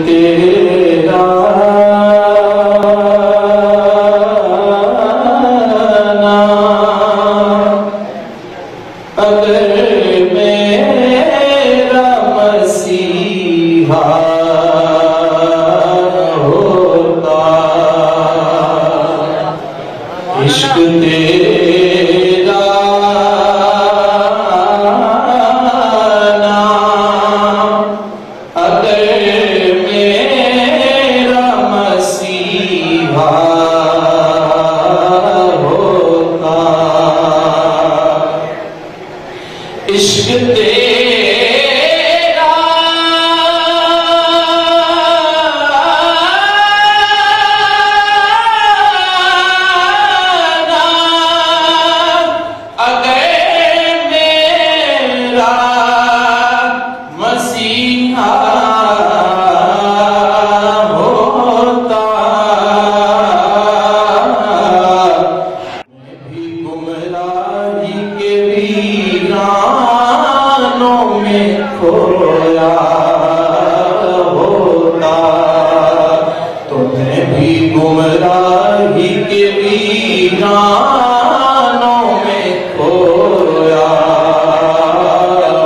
तेरा नाम अगर मेरा मसीहा होता, इश्क तेरा नाम अगर मेरा मसीहा होता, इश्क तेरा नाम अगर मेरा मसीहा होता, मैं भी गुमराही के वीरानों में खोया होता, तो मैं भी गुमराही के वीरानों में खोया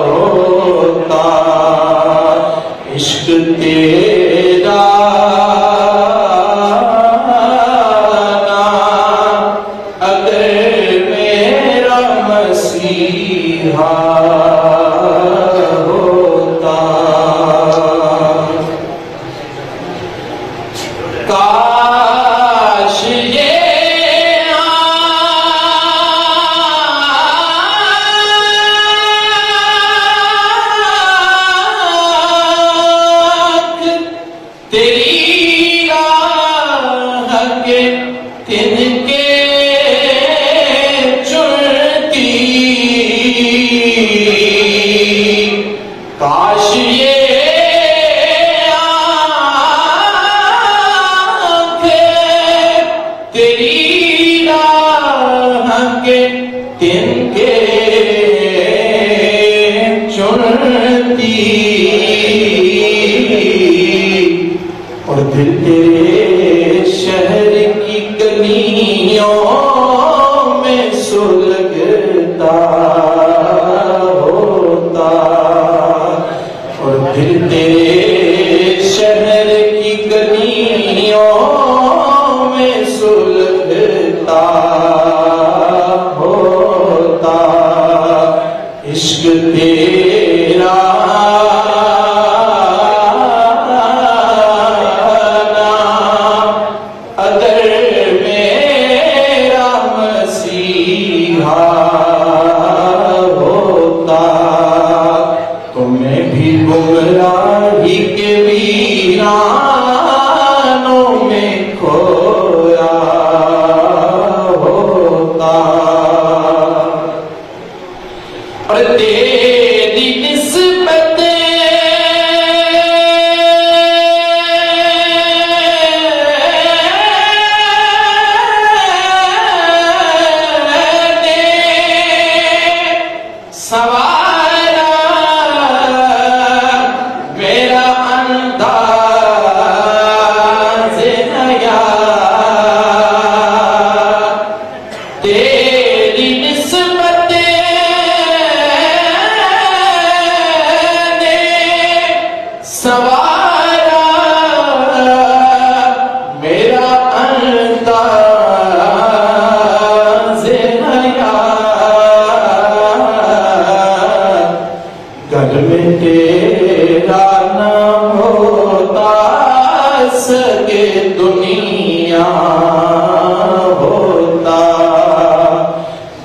होता, इश्क तेरा नाम अगर मेरा मसीहा होता। काश ये आँख तेरी राह के तिनके चुनती, काश ये तेरी राह के तिनके चुनती, और दिल तेरे शहर की गलियों में सुलगता होता, और दिल तेरे शहर की गलियों में सुलगता होता, इश्क तेरा नाम अगर मेरा मसीहा होता, तो मैं भी गुमराही के वीरानों में खोया होता, और तेरी निस्बत ने सवारा मेरा अंदाज़े हया, तेरी निस्बत ने सवारा मेरा अंदाज़े हया, घर में तेरा नाम होता सके दुनिया होता,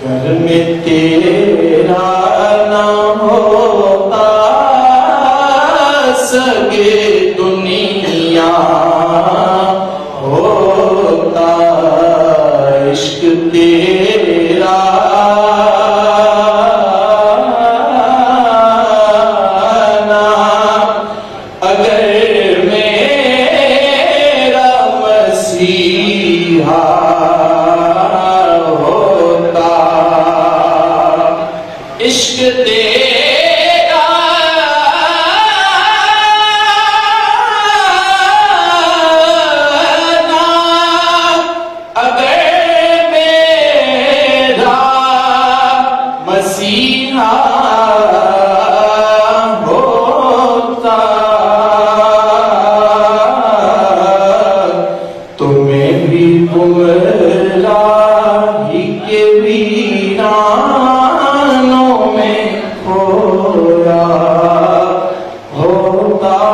घर में तेरा नाम होता सके दुनिया होता, इश्क तेरा नाम अगर मेरा मसीहा खोया होता